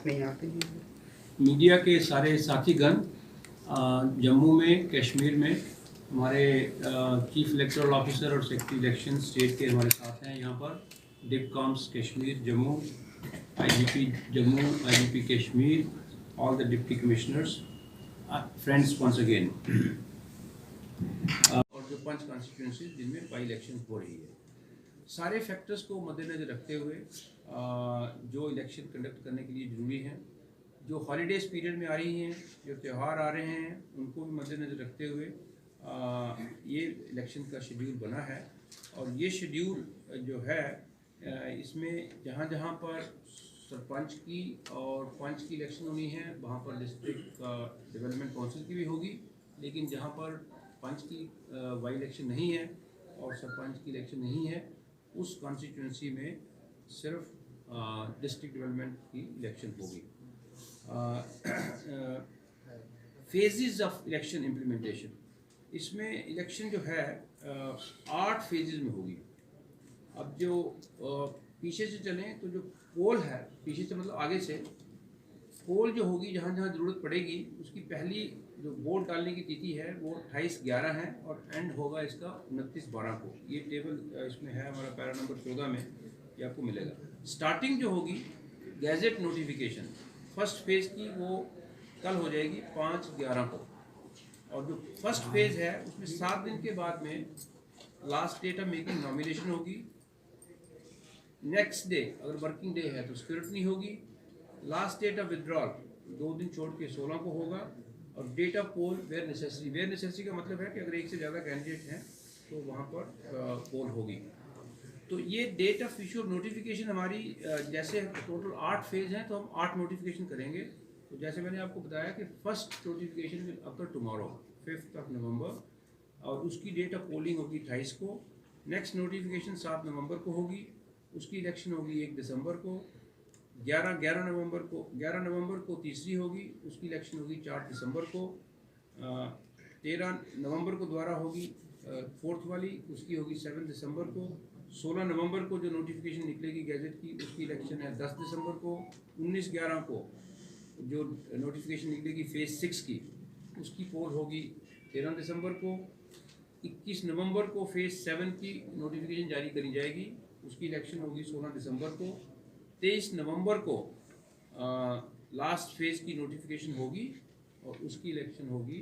नहीं आते हैं। मीडिया के सारे साथीगण, जम्मू में, कश्मीर में हमारे चीफ इलेक्टोरल ऑफिसर और सेक्रेटरी इलेक्शन स्टेट के हमारे साथ हैं यहाँ पर। Divcoms Kashmir Jammu, IGP Jammu, IGP Kashmir, all the deputy commissioners, friends once again. और जो 5 कॉन्स्टिट्यूंसी जिनमें बाई इलेक्शन हो रही है, सारे फैक्टर्स को मद्देनज़र रखते हुए जो इलेक्शन कंडक्ट करने के लिए ज़रूरी हैं, जो हॉलीडेज़ पीरियड में आ रही हैं, जो त्यौहार आ रहे हैं, उनको भी मद्देनज़र रखते हुए ये इलेक्शन का शेड्यूल बना है। और ये शेड्यूल जो है इसमें जहाँ जहाँ पर सरपंच की और पंच की इलेक्शन होनी है, वहाँ पर डिस्ट्रिक्ट डेवलपमेंट काउंसिल की भी होगी। लेकिन जहाँ पर पंच की बाई इलेक्शन नहीं है और सरपंच की इलेक्शन नहीं है, उस कॉन्स्टिट्यूंसी में सिर्फ डिस्ट्रिक्ट डेवलपमेंट की इलेक्शन होगी। फेजेस ऑफ इलेक्शन इम्प्लीमेंटेशन, इसमें इलेक्शन जो है 8 फेजेस में होगी। अब जो पीछे से चलें तो जो पोल है, पीछे से मतलब आगे से पोल जो होगी, जहाँ जहाँ ज़रूरत पड़ेगी, उसकी पहली जो वोट डालने की तिथि है वो 28/11 है और एंड होगा इसका 29/12 को। ये टेबल इसमें है हमारा पैरा नंबर 14 में, ये आपको मिलेगा। स्टार्टिंग जो होगी गैजेट नोटिफिकेशन फर्स्ट फेज़ की, वो कल हो जाएगी 5/11 को। और जो फर्स्ट फेज़ है उसमें 7 दिन के बाद में last date of making nomination होगी। नेक्स्ट डे अगर वर्किंग डे है तो स्क्रूटनी होगी। लास्ट डेट ऑफ विड्रॉल 2 दिन छोड़ के 16 को होगा। और date of poll where necessary, where necessary का मतलब है कि अगर एक से ज़्यादा कैंडिडेट हैं तो वहाँ पर पोल होगी। तो ये डेट ऑफ इशू नोटिफिकेशन हमारी जैसे टोटल 8 फेज़ हैं तो हम 8 नोटिफिकेशन करेंगे। तो जैसे मैंने आपको बताया कि first notification will occur tomorrow 5 नवंबर, और उसकी डेट ऑफ पोलिंग होगी 28 को। नेक्स्ट नोटिफिकेशन 7 नवंबर को होगी, उसकी इलेक्शन होगी 1 दिसंबर को। 11 नवंबर को तीसरी होगी, उसकी इलेक्शन होगी 4 दिसंबर को। 13 नवंबर को दोबारा होगी फोर्थ वाली, उसकी होगी 7 दिसंबर को। 16 नवंबर को जो नोटिफिकेशन निकलेगी गैजेट की, उसकी इलेक्शन है 10 दिसंबर को। 19/11 को जो नोटिफिकेशन निकलेगी फेज़ 6 की, उसकी पोल होगी 13 दिसंबर को। 21 नवंबर को फेज़ 7 की नोटिफिकेशन जारी करी जाएगी, उसकी इलेक्शन होगी 16 दिसंबर को। 23 नवंबर को लास्ट फेज़ की नोटिफिकेशन होगी और उसकी इलेक्शन होगी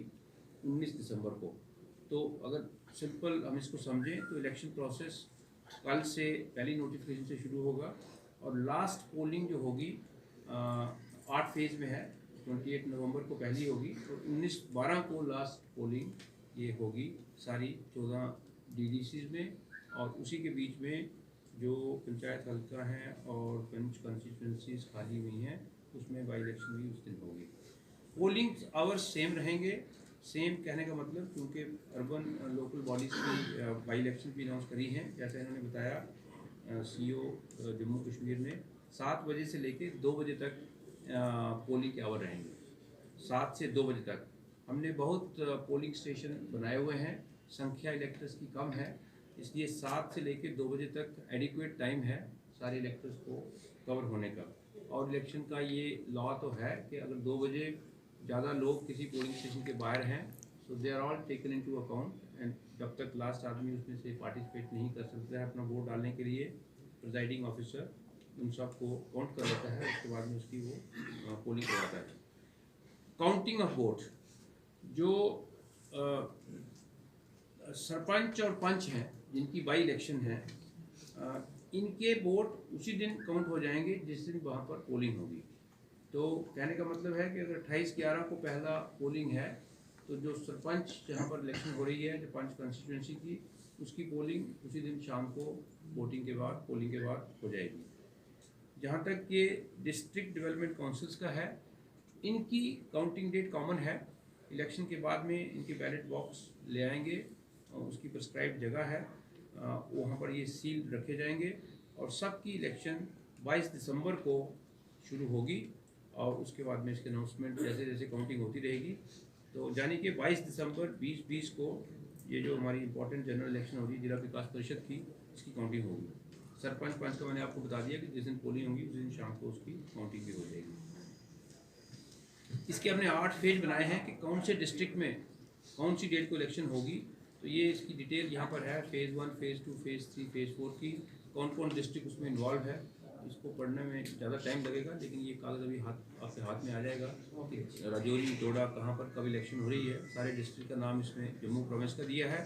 19 दिसंबर को। तो अगर सिंपल हम इसको समझें तो इलेक्शन प्रोसेस कल से पहली नोटिफिकेशन से शुरू होगा और लास्ट पोलिंग जो होगी 8 फेज़ में है। 28 नवंबर को पहली होगी और 19/12 को लास्ट पोलिंग ये होगी सारी 14 DDCs में। और उसी के बीच में जो पंचायत हल्का हैं और पंच कॉन्स्टिट्यूंसीज खाली हुई हैं, उसमें बाई इलेक्शन भी उस दिन होगी। पोलिंग आवर्स सेम रहेंगे। सेम कहने का मतलब क्योंकि अर्बन लोकल बॉडीज़ की बाई इलेक्शन भी अनाउंस करी हैं, जैसे इन्होंने बताया CEO जम्मू कश्मीर ने 7 बजे से लेके 2 बजे तक पोलिंग के आवर रहेंगे। 7 से 2 बजे तक हमने बहुत पोलिंग स्टेशन बनाए हुए हैं, संख्या इलेक्टर्स की कम है, इसलिए 7 से लेकर 2 बजे तक एडिक्वेट टाइम है सारे इलेक्टर्स को कवर होने का। और इलेक्शन का ये लॉ तो है कि अगर 2 बजे ज़्यादा लोग किसी पोलिंग स्टेशन के बाहर हैं, so they are all taken into account. And जब तक लास्ट आदमी उसमें से पार्टिसिपेट नहीं कर सकता है अपना वोट डालने के लिए, प्रिजाइडिंग ऑफिसर उन सबको काउंट कर लेता है, उसके बाद में उसकी वो पोलिंग करवाता है। काउंटिंग ऑफ वोट, जो सरपंच और पंच हैं जिनकी बाई इलेक्शन है, इनके वोट उसी दिन काउंट हो जाएंगे जिस दिन वहाँ पर पोलिंग होगी। तो कहने का मतलब है कि अगर 28/11 को पहला पोलिंग है तो जो सरपंच जहाँ पर इलेक्शन हो रही है, जो पंच कॉन्स्टिट्यूंसी की, उसकी पोलिंग उसी दिन शाम को वोटिंग के बाद, पोलिंग के बाद हो जाएगी। जहाँ तक ये डिस्ट्रिक्ट डेवलपमेंट काउंसिल्स का है, इनकी काउंटिंग डेट कॉमन है। इलेक्शन के बाद में इनके बैलेट बॉक्स ले आएंगे, उसकी प्रिस्क्राइब जगह है, वहाँ पर ये सील रखे जाएंगे और सबकी इलेक्शन 22 दिसंबर को शुरू होगी। और उसके बाद में इसके अनाउंसमेंट जैसे जैसे काउंटिंग होती रहेगी। तो यानी कि 22 दिसंबर 2020 को ये जो हमारी इंपॉर्टेंट जनरल इलेक्शन होगी जिला विकास परिषद की, इसकी काउंटिंग होगी। सरपंच पंच का मैंने आपको बता दिया कि जिस दिन पोलिंग होगी उस दिन शाम को उसकी काउंटिंग भी हो जाएगी। इसके हमने 8 फेज बनाए हैं कि कौन से डिस्ट्रिक्ट में कौन सी डेट को इलेक्शन होगी। तो ये इसकी डिटेल यहाँ पर है, फेज़ 1, फेज़ 2, फेज़ 3, फेज़ 4 की, कौन कौन डिस्ट्रिक्ट उसमें इन्वॉल्व है। इसको पढ़ने में ज़्यादा टाइम लगेगा, लेकिन ये कागज़ अभी आपके हाथ में आ जाएगा कि राजौरी डोडा कहाँ पर कब इलेक्शन हो रही है। सारे डिस्ट्रिक्ट का नाम इसमें जम्मू प्रोविंस का दिया है,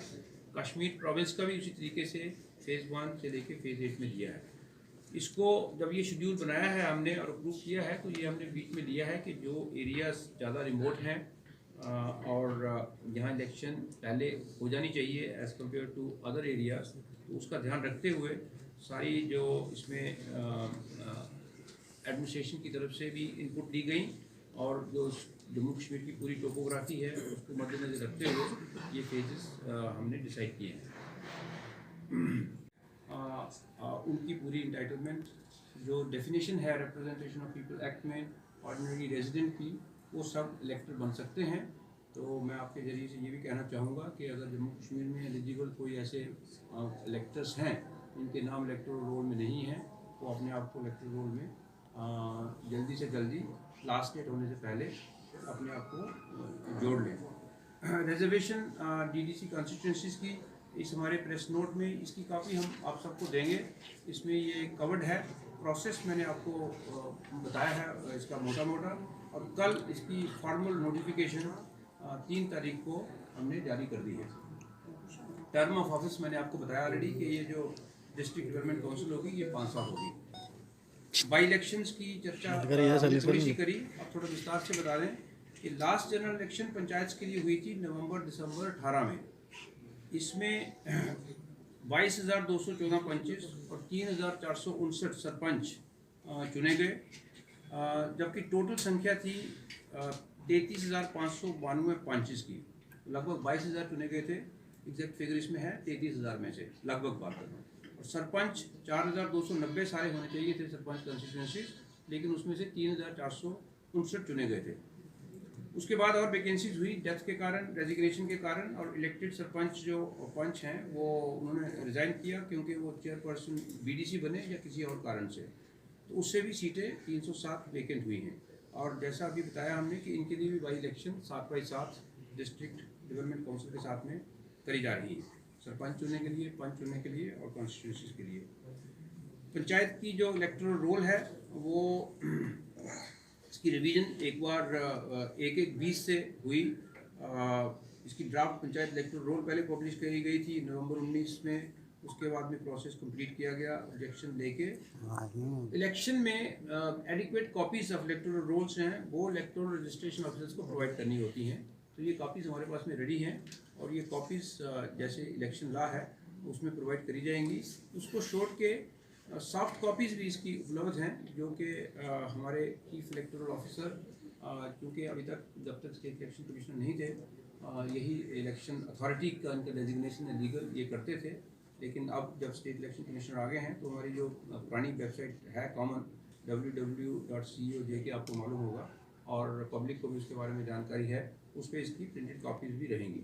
कश्मीर प्रोविंस का भी उसी तरीके से फेज़ 1 से लेके फेज़ 8 में दिया है। इसको जब ये शेड्यूल बनाया है हमने और अप्रूव किया है, तो ये हमने बीच में लिया है कि जो एरियाज़ ज़्यादा रिमोट हैं और यहाँ इलेक्शन पहले हो जानी चाहिए as compare to other areas, तो उसका ध्यान रखते हुए सारी जो इसमें एडमिनिस्ट्रेशन की तरफ से भी इनपुट दी गई और जो जम्मू कश्मीर की पूरी टोपोग्राफी है उसको मद्देनज़र रखते हुए ये फेजेस हमने डिसाइड किए हैं। उनकी पूरी इंटाइटलमेंट, जो डेफिनेशन है रिप्रेजेंटेशन ऑफ पीपल एक्ट में ऑर्डिनरी रेजिडेंट की, वो सब इलेक्टर बन सकते हैं। तो मैं आपके ज़रिए से ये भी कहना चाहूँगा कि अगर जम्मू कश्मीर में एलिजिबल कोई ऐसे इलेक्टर्स हैं जिनके नाम इलेक्टोरल रोल में नहीं हैं, वो अपने आप को इलेक्टोरल रोल में जल्दी से जल्दी लास्ट डेट होने से पहले अपने आप को जोड़ लें। रिजर्वेशन DDC कॉन्स्टिट्यूंसीज़ की इस हमारे प्रेस नोट में इसकी काफ़ी हम आप सबको देंगे। इसमें ये कवर्ड है, प्रोसेस मैंने आपको बताया है इसका मोटा मोटा, और कल इसकी फॉर्मल नोटिफिकेशन 3 तारीख को हमने जारी कर दी है। टर्म ऑफ ऑफिस मैंने आपको बताया ऑलरेडी कि ये जो डिस्ट्रिक्ट डेवलपमेंट काउंसिल होगी ये 5 साल होगी। बाई इलेक्शंस की चर्चा थोड़ी सी करी, अब थोड़ा विस्तार से बता दें कि लास्ट जनरल इलेक्शन पंचायत के लिए हुई थी नवंबर-दिसंबर 18 में। इसमें 22,214 पंच और 3,459 सरपंच चुने गए, जबकि टोटल संख्या थी 33,592 पंचेस की। लगभग 22,000 चुने गए थे, एग्जैक्ट फिगर इसमें है 33,000 में से लगभग बात कर रहा हूँ। और सरपंच 4,290 सारे होने चाहिए थे सरपंच कंस्टिट्यूंसीज, लेकिन उसमें से 3,459 चुने गए थे। उसके बाद और वैकेंसीज हुई डेथ के कारण, रेजिग्नेशन के कारण, और इलेक्टेड सरपंच जो पंच हैं वो उन्होंने रिज़ाइन किया क्योंकि वो चेयरपर्सन BDC बने या किसी और कारण से, तो उससे भी सीटें 307 वैकेंट हुई हैं। और जैसा अभी बताया हमने कि इनके लिए भी by election 7/7 district development council के साथ में करी जा रही है, सरपंच चुनने के लिए, पंच चुनने के लिए और कॉन्स्टिट्यूंसीज के लिए। पंचायत की जो इलेक्टोरल रोल है वो इसकी रिवीजन एक बार 1/1/20 से हुई। इसकी ड्राफ्ट पंचायत इलेक्टोरल रोल पहले पब्लिश करी गई थी नवंबर 19 में, उसके बाद में प्रोसेस कंप्लीट किया गया ऑब्जेक्शन लेके। इलेक्शन में adequate copies of electoral rolls हैं वो इलेक्टोरल रजिस्ट्रेशन ऑफिसर्स को प्रोवाइड करनी होती हैं, तो ये कॉपीज़ हमारे पास में रेडी हैं और ये कॉपीज़ जैसे इलेक्शन लॉ है उसमें प्रोवाइड करी जाएंगी। उसको छोड़ के सॉफ्ट कॉपीज़ भी इसकी उपलब्ध हैं, जो कि हमारे चीफ इलेक्टोरल ऑफिसर, क्योंकि अभी तक जब तक स्टेट इलेक्शन कमिश्नर नहीं थे, यही इलेक्शन अथॉरिटी का इनका डेजिग्नेशन है लीगल, ये करते थे। लेकिन अब जब स्टेट इलेक्शन कमिश्नर आ गए हैं तो हमारी जो पुरानी वेबसाइट है कॉमन www.co.j आपको मालूम होगा, और पब्लिक को भी उसके बारे में जानकारी है, उस पर इसकी प्रिंटेड कॉपीज़ भी रहेंगी।